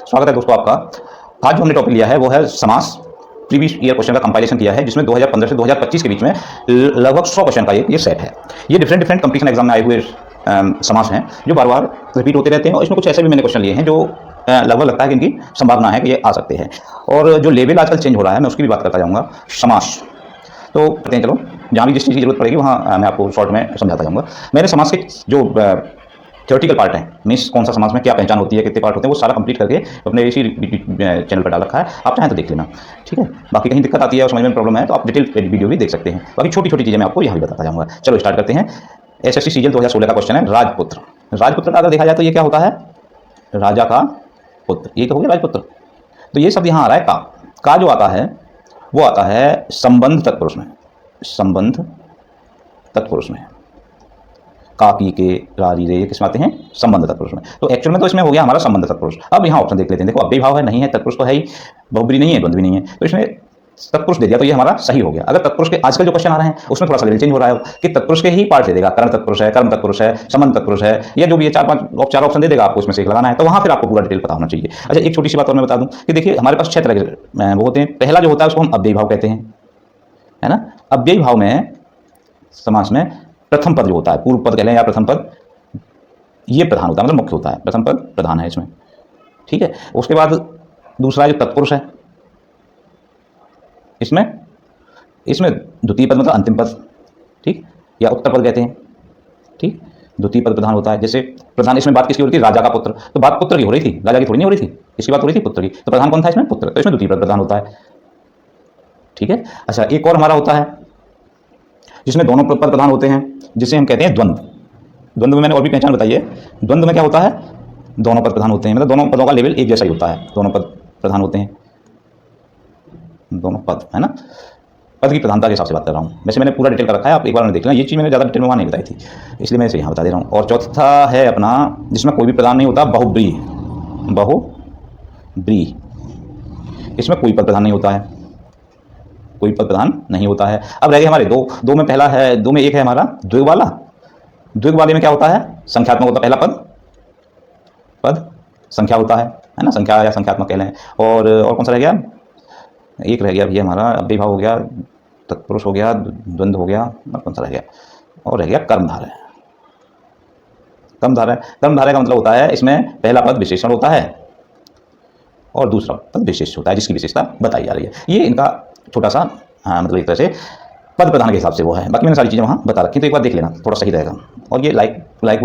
स्वागत है दोस्तों आपका। आज जो हमने टॉपिक लिया है वो है समास। प्रीवियस ईयर क्वेश्चन का कंपाइलेशन किया है जिसमें 2015 से 2025 के बीच में लगभग 100 क्वेश्चन का ये सेट है। ये डिफरेंट कंपटीशन एग्जाम में आए हुए समास हैं जो बार बार रिपीट होते रहते हैं और इसमें कुछ ऐसे भी मैंने क्वेश्चन लिए हैं जो लगभग लगता है कि इनकी संभावना है कि ये आ सकते हैं। और जो लेवल आजकल चेंज हो रहा है मैं उसकी भी बात करता जाऊँगा। समास तो कहते हैं, चलो जहाँ भी जिस चीज़ की जरूरत पड़ेगी वहाँ मैं आपको शॉर्ट में समझाता जाऊँगा। मैंने समास के जो थ्योरेटिकल पार्ट है, मीन्स कौन सा समास में क्या पहचान होती है, कितने पार्ट होते हैं, वो सारा कंप्लीट करके अपने इसी चैनल पर डाल रखा है। आप चाहें तो देख लेना, ठीक है। बाकी कहीं दिक्कत आती है और समझ में प्रॉब्लम है तो आप डिटेल वीडियो भी देख सकते हैं। बाकी छोटी छोटी चीज़ें मैं आपको यहाँ भी बताता जाऊँगा। चलो स्टार्ट करते हैं। एसएससी सीजीएल 2016 का क्वेश्चन है राजपुत्र। राजपुत्र का अगर देखा जाए तो ये क्या होता है, राजा का पुत्र, ये तो हो गया राजपुत्र। तो ये शब्द यहाँ आ रहा है का जो आता है वो आता है संबंध तत्पुरुष में, संबंध तत्पुरुष में। का की के राजी रे ये किसमें आते हैं, संबंध तत्पुरुष में। तो एक्चुअल में तो इसमें हो गया हमारा संबंध तत्पुरुष। अब यहाँ ऑप्शन देख लेते हैं। देखो अव्ययी भाव है, नहीं है, तत्पुरुष तो है ही, बहुब्री नहीं है, द्वंद्व भी नहीं है, तो इसमें तत्पुरुष दे दिया तो ये हमारा सही हो गया। अगर तत्पुरुष के आजकल जो क्वेश्चन आ रहे हैं उसमें थोड़ा सा लेवल चेंज हो रहा है कि तत्पुरुष के ही पार्ट दे देगा, कर्ण तत्पुरुष है, कर्म तत्पुरुष है, संबंध तत्पुरुष है, या जो भी ये चार ऑप्शन दे देगा, आपको उसमें से एक लगाना है। तो वहाँ फिर आपको पूरा डिटेल पता होना चाहिए। अच्छा, एक छोटी सी बात और मैं बता दूं कि देखिए हमारे पास 6 तरह के वो होते हैं। पहला जो होता है उसको हम अव्ययी भाव कहते हैं, है ना। अव्ययी भाव में समास में प्रथम पद जो होता है, पूर्व पद कह लें या प्रथम पद, ये प्रधान होता है, मतलब मुख्य होता है। प्रथम पद प्रधान है इसमें, ठीक है। उसके बाद दूसरा जो तत्पुरुष है, इसमें द्वितीय पद मतलब अंतिम पद, ठीक, या उत्तर पद कहते हैं, ठीक। द्वितीय पद प्रधान होता है। जैसे प्रधान, इसमें बात किसकी हो रही थी, राजा का पुत्र, तो बात पुत्र की हो रही थी, राजा की थोड़ी नहीं हो रही थी, इसकी बात हो रही थी पुत्र की। तो प्रधान कौन था इसमें, पुत्र, तो इसमें द्वितीय पद प्रधान होता है, ठीक है। अच्छा, एक और हमारा होता है जिसमें दोनों पद प्रधान होते हैं, जिसे हम कहते हैं द्वंद्व। द्वंद्व में मैंने और भी पहचान बताई है। द्वंद्व में क्या होता है, दोनों पद प्रधान होते हैं, मतलब दोनों पदों का लेवल एक जैसा ही होता है, दोनों पद प्रधान होते हैं, दोनों पद, है ना। पद की प्रधानता के हिसाब से बात कर रहा हूँ। वैसे मैंने पूरा डिटेल कर रखा है, आप एक बार देख लेना। ये चीज़ मैंने ज़्यादा डिटेल में वहाँ नहीं बताई थी, इसलिए मैं इसे यहाँ बता दे रहा हूँ। और चौथा है अपना जिसमें कोई भी प्रधान नहीं होता, बहुब्री। बहुब्री, इसमें कोई पद प्रधान नहीं होता है, कोई पद प्रधान नहीं होता है। अब रह गए हमारे दो में पहला है, दो में एक है हमारा द्विग वाला। द्विग वाले में क्या होता है, संख्यात्मक होता है, पहला पद संख्या होता है ना, संख्या या संख्यात्मक कह लें। और कौन सा रह गया, एक रह गया भैया हमारा, अव्ययी भाव हो गया, तत्पुरुष हो गया, द्वंद्व हो गया, और कौन सा रह गया, और रह गया कर्मधारय। कर्मधारय का मतलब होता है इसमें पहला पद विशेषण होता है और दूसरा पद विशेष होता है, जिसकी विशेषता बताई जा रही है। ये इनका छोटा सा मतलब एक तरह से पद प्रधान के हिसाब से वो है। बाकी मैंने सारी चीज़ें वहाँ बता रखी, तो एक बार देख लेना, थोड़ा सही रहेगा। और ये लाइक